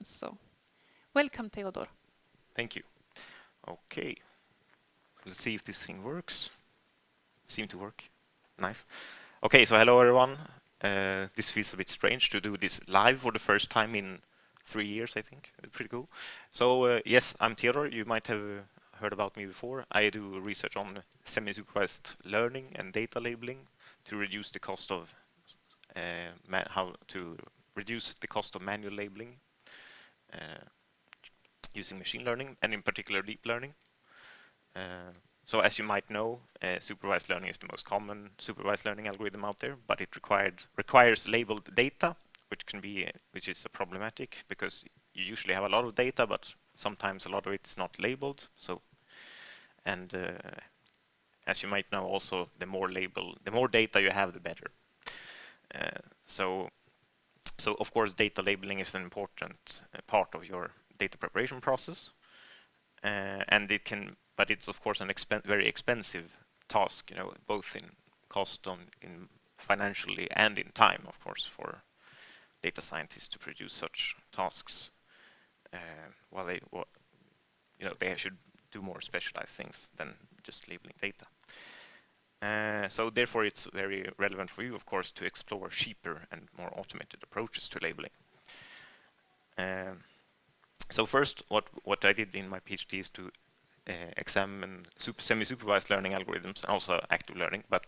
questions. So welcome, Teodor. Thank you. Okay, let's see if this thing works. Seem to work. Nice. Okay, so hello everyone. This feels a bit strange to do this live for the first time in 3 years, I think. Pretty cool. So yes, I'm Teodor. You might have heard about me before. I do research on semi-supervised learning and data labeling to reduce the cost of how to reduce the cost of manual labeling uh, using machine learning and in particular deep learning. So as you might know, supervised learning is the most common supervised learning algorithm out there, but it requires labeled data, which is problematic because you usually have a lot of data, but sometimes a lot of it is not labeled. So, and as you might know, also the more data you have, the better. So of course, data labeling is an important part of your data preparation process, and but it's of course an very expensive task, both in cost in financially and in time, of course, for data scientists to produce such tasks. While they should do more specialized things than just labeling data. So therefore, it's very relevant for you, of course, to explore cheaper and more automated approaches to labeling. So first, what I did in my PhD is to examine semi-supervised learning algorithms and also active learning, but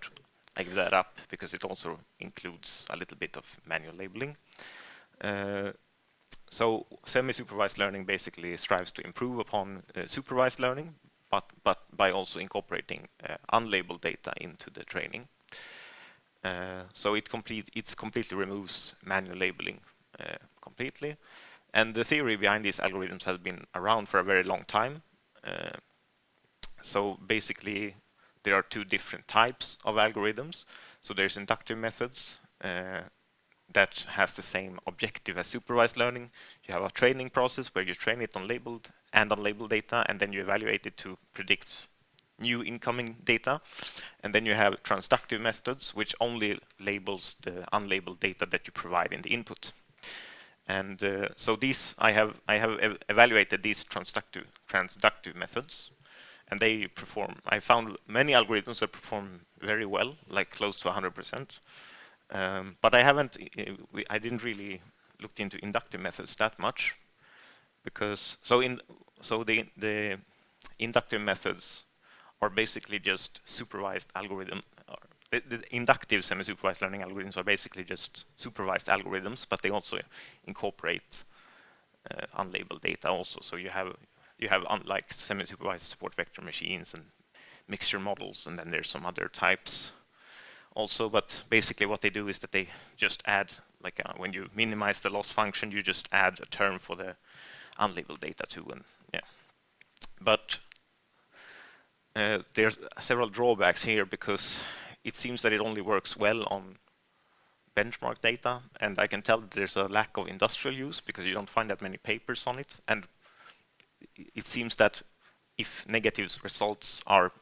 I give that up because it also includes a little bit of manual labeling. So semi-supervised learning basically strives to improve upon supervised learning, but by also incorporating unlabeled data into the training. So it completely removes manual labeling completely. And the theory behind these algorithms has been around for a very long time. So basically, there are two different types of algorithms. So there's inductive methods that has the same objective as supervised learning. You have a training process where you train it on labeled and unlabeled data, and then you evaluate it to predict new incoming data. And then you have transductive methods, which only labels the unlabeled data that you provide in the input. And so I have evaluated these transductive methods, and I found many algorithms that perform very well, like close to 100%. But I didn't really look into inductive methods that much, because the inductive methods are basically just supervised algorithm. The inductive semi-supervised learning algorithms are basically just supervised algorithms, but they also incorporate unlabeled data also. So you have unlike semi-supervised support vector machines and mixture models, and then there's some other types also. But basically, what they do is that they just add, like when you minimize the loss function, you just add a term for the unlabeled data too, and yeah. But there's several drawbacks here because it seems that it only works well on benchmark data, and I can tell that there's a lack of industrial use because you don't find that many papers on it. And it seems that if negative results are,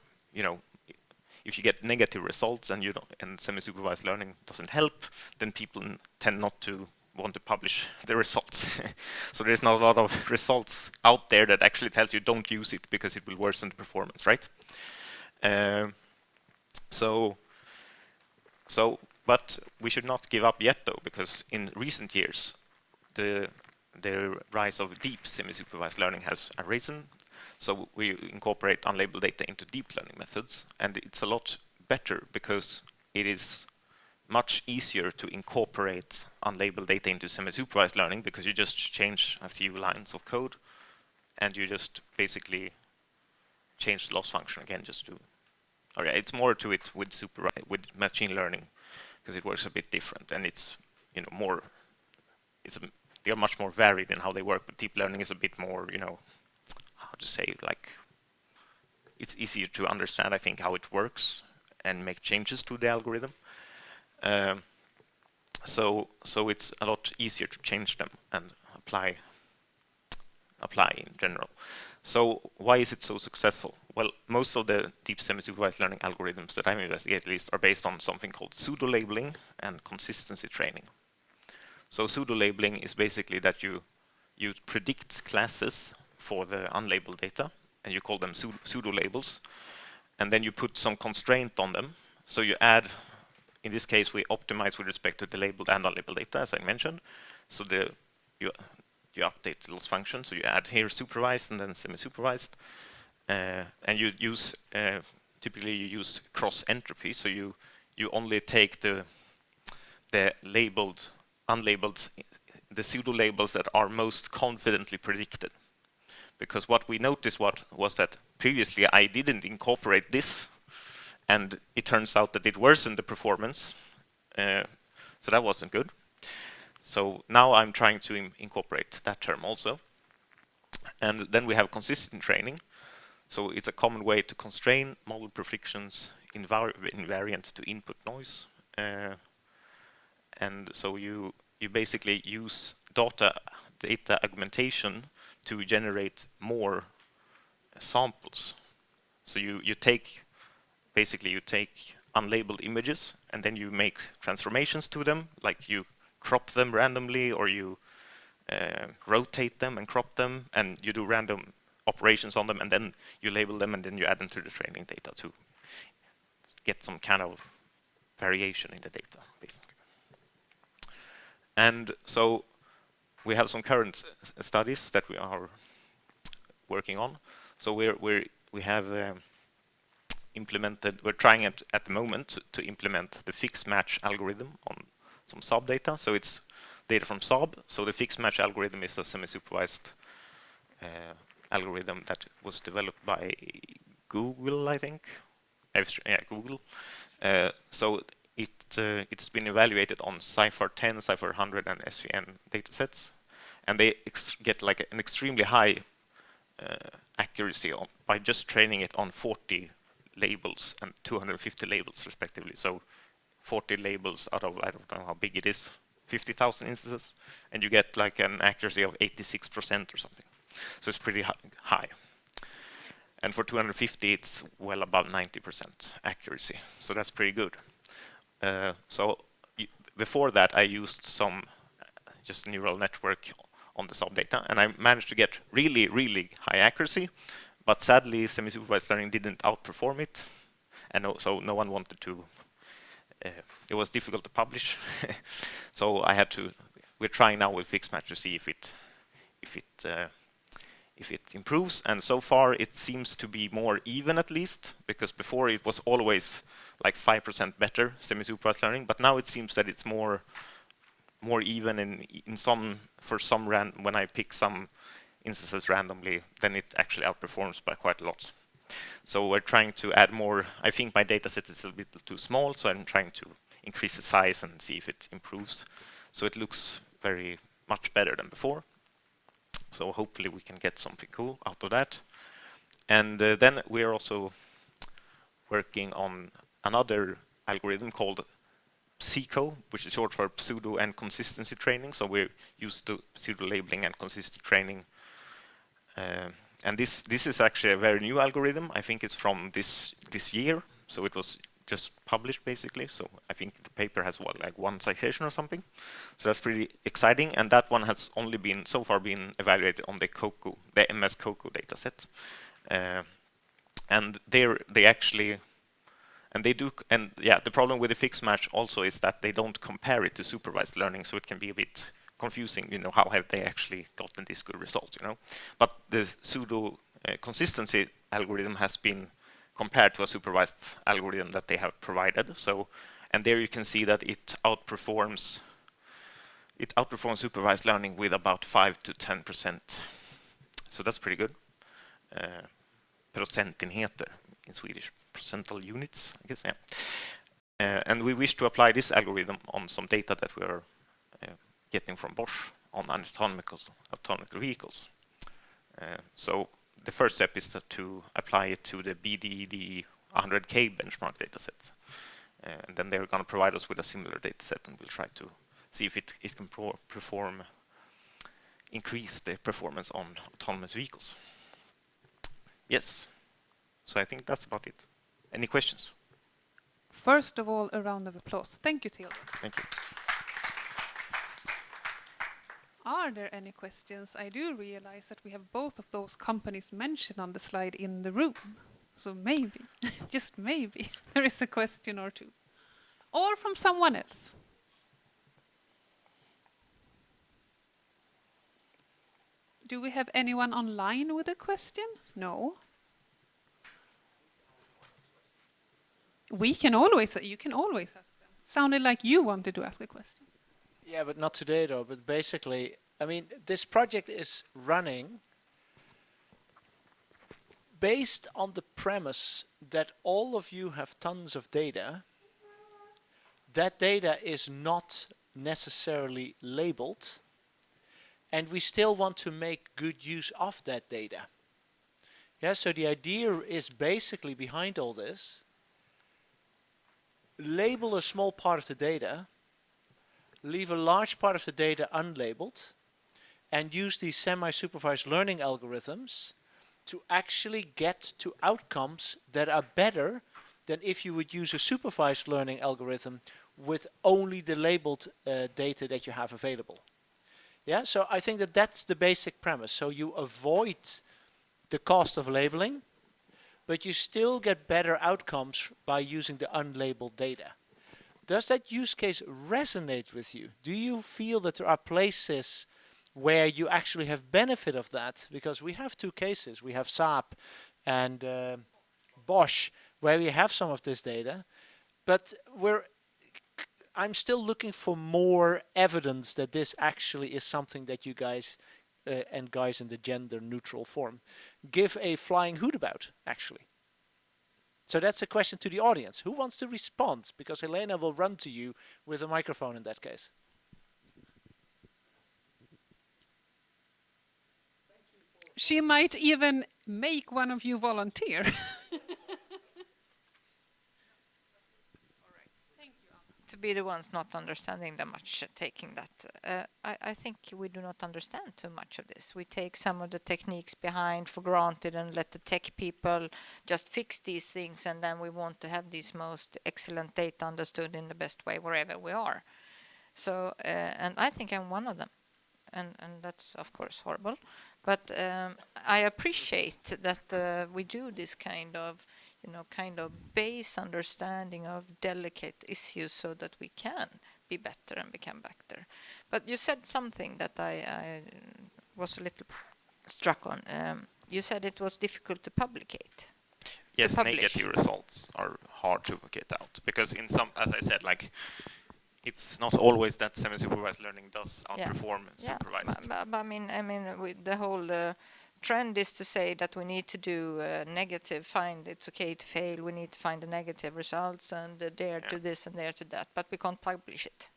if you get negative results and and semi-supervised learning doesn't help, then people tend not to want to publish the results. So there's not a lot of results out there that actually tells you don't use it because it will worsen the performance, right? But we should not give up yet, though, because in recent years, the rise of deep semi-supervised learning has arisen. So we incorporate unlabeled data into deep learning methods, and it's a lot better because it is much easier to incorporate unlabeled data into semi-supervised learning because you just change a few lines of code and you just basically change the loss function again just to. Okay, it's more to it with machine learning because it works a bit different, and it's more. They are much more varied in how they work, but deep learning is a bit more, how to say, like it's easier to understand, I think, how it works and make changes to the algorithm. So it's a lot easier to change them and apply in general. So why is it so successful? Well, most of the deep semi-supervised learning algorithms that I've investigated at least are based on something called pseudo-labeling and consistency training. So pseudo-labeling is basically that you you predict classes for the unlabeled data, and you call them pseudo labels, and then you put some constraint on them. So you add, in this case, we optimize with respect to the labeled and unlabeled data, as I mentioned. So you update the loss function. So you add here supervised and then semi-supervised, and you use typically you use cross entropy. So you only take the labeled, unlabeled, the pseudo labels that are most confidently predicted. Because what we noticed was that previously I didn't incorporate this, and it turns out that it worsened the performance. So that wasn't good. So now I'm trying to incorporate that term also. And then we have consistent training. So it's a common way to constrain model predictions invariant to input noise. And so you basically use data augmentation to generate more samples. So you take unlabeled images, and then you make transformations to them, like you crop them randomly, or you rotate them and crop them, and you do random operations on them, and then you label them, and then you add them to the training data to get some kind of variation in the data, basically. And so we have some current studies that we are working on. So we have implemented. We're trying at the moment to implement the fixed match algorithm on some Saab data. So it's data from Saab. So the fixed match algorithm is a semi-supervised algorithm that was developed by Google, I think. Yeah, Google. So it's been evaluated on CIFAR 10, CIFAR 100, and SVN datasets, and they get like an extremely high accuracy by just training it on 40 labels and 250 labels respectively. So 40 labels out of, I don't know how big it is, 50,000 instances, and you get like an accuracy of 86% or something. So it's pretty high. And for 250, it's well above 90% accuracy. So that's pretty good. So before that, I used some just neural network on the Saab data, and I managed to get really, really high accuracy. But sadly, semi-supervised learning didn't outperform it, and so no one wanted to. It was difficult to publish, so I had to. We're trying now with fixed match to see if it improves, and so far it seems to be more even, at least, because before it was always like 5% better semi-supervised learning, but now it seems that it's more even in some when I pick some instances randomly, then it actually outperforms by quite a lot. So we're trying to add more. I think my data set is a bit too small, so I'm trying to increase the size and see if it improves. So it looks very much better than before. So hopefully we can get something cool out of that. And then we're also working on another algorithm called PSECO, which is short for pseudo and consistency training. So we're used to pseudo labeling and consistency training. And this is actually a very new algorithm. I think it's from this year. So it was just published basically. So I think the paper has like one citation or something. So that's pretty exciting. And that one has only been so far been evaluated on the MS COCO dataset. And the problem with the fixed match also is that they don't compare it to supervised learning, so it can be a bit confusing, how have they actually gotten this good result, But the pseudo consistency algorithm has been compared to a supervised algorithm that they have provided. So, and there you can see that it outperforms supervised learning with about 5 to 10%. So that's pretty good. Procentenheter in Swedish, percental units, I guess, yeah. And we wish to apply this algorithm on some data that we are getting from Bosch on autonomous vehicles. So the first step is to apply it to the BDD 100K benchmark dataset. And then they're going to provide us with a similar dataset, and we'll try to see if it can increase the performance on autonomous vehicles. Yes. So I think that's about it. Any questions? First of all, a round of applause. Thank you, Teodor. Thank you. Are there any questions? I do realize that we have both of those companies mentioned on the slide in the room. So maybe, just maybe, there is a question or two. Or from someone else. Do we have anyone online with a question? No. You can always ask them. Sounded like you wanted to ask a question. Yeah, but not today though. But basically, I mean, this project is running based on the premise that all of you have tons of data. That data is not necessarily labeled, and we still want to make good use of that data. Yeah, so the idea is basically behind all this, label a small part of the data, leave a large part of the data unlabeled, and use these semi-supervised learning algorithms to actually get to outcomes that are better than if you would use a supervised learning algorithm with only the labeled data that you have available. Yeah, so I think that that's the basic premise. So you avoid the cost of labeling, but you still get better outcomes by using the unlabeled data. Does that use case resonate with you? Do you feel that there are places where you actually have benefit of that? Because we have two cases. We have Saab and Bosch, where we have some of this data, but I'm still looking for more evidence that this actually is something that you guys and guys in the gender neutral form give a flying hoot about, actually. So that's a question to the audience. Who wants to respond? Because Helena will run to you with a microphone in that case. She might even make one of you volunteer. To be the ones not understanding that much, taking that. I think we do not understand too much of this. We take some of the techniques behind for granted and let the tech people just fix these things, and then we want to have these most excellent data understood in the best way wherever we are. So, and I think I'm one of them, and that's of course horrible. But I appreciate that we do this kind of base understanding of delicate issues so that we can be better and become better. But you said something that I was a little struck on. You said it was difficult to publicate. Yes, negative results are hard to get out because in some, as I said, like it's not always that semi-supervised learning does outperform supervised. But I mean, with the whole trend is to say that we need to do negative, it's okay to fail, we need to find the negative results and dare to this and dare to that, but we can't publish it.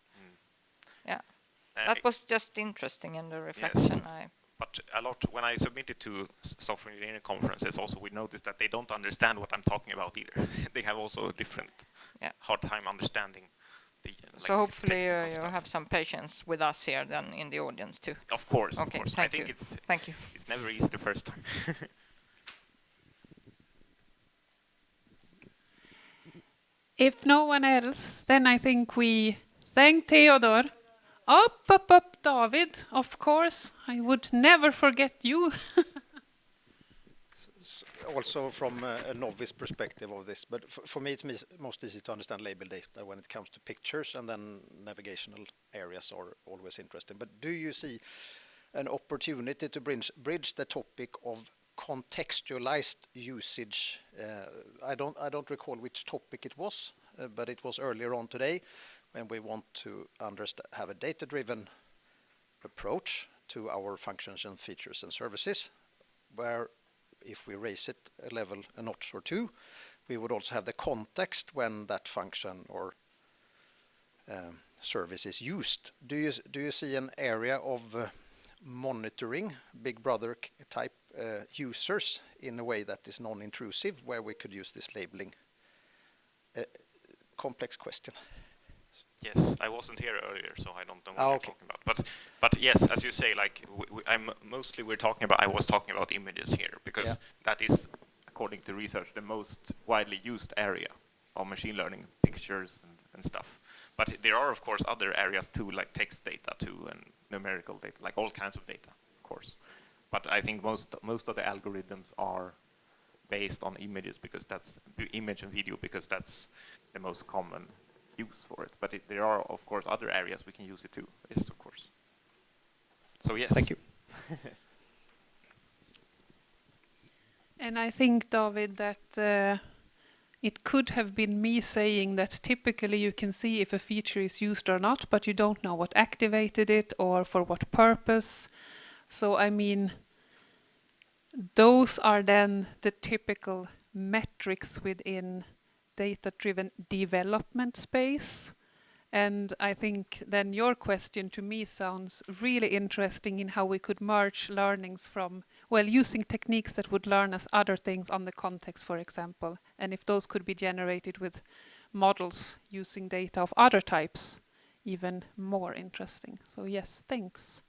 That was just interesting in the reflection. Yes. But a lot, when I submitted to software engineering conferences, also we noticed that they don't understand what I'm talking about either. They have also a different hard time understanding. So hopefully you have some patience with us here then in the audience too. Of course, okay, of course. I think thank you. It's never easy the first time. If no one else, then I think we thank Teodor. Up, David, of course. I would never forget you. Also from a novice perspective of this, but for me it's most easy to understand label data when it comes to pictures, and then navigational areas are always interesting. But do you see an opportunity to bridge the topic of contextualized usage? I don't recall which topic it was, but it was earlier on today when we want to have a data-driven approach to our functions and features and services, where if we raise it a level, a notch or two, we would also have the context when that function or service is used. Do you see an area of monitoring Big Brother type users in a way that is non-intrusive, where we could use this labeling? Complex question. Yes, I wasn't here earlier, so I don't know what you're talking about. But yes, as you say, like I was talking about images here because that is, according to research, the most widely used area of machine learning, pictures and stuff. But there are of course other areas too, like text data too, and numerical data, like all kinds of data, of course. But I think most of the algorithms are based on images, because that's image and video, because that's the most common use for it. But there are, of course, other areas we can use it too. Yes, of course. So yes. Thank you. And I think, David, that it could have been me saying that typically you can see if a feature is used or not, but you don't know what activated it or for what purpose. So I mean, those are then the typical metrics within data-driven development space. And I think then your question to me sounds really interesting in how we could merge learnings from, well, using techniques that would learn as other things on the context, for example, and if those could be generated with models using data of other types, even more interesting. So yes, thanks.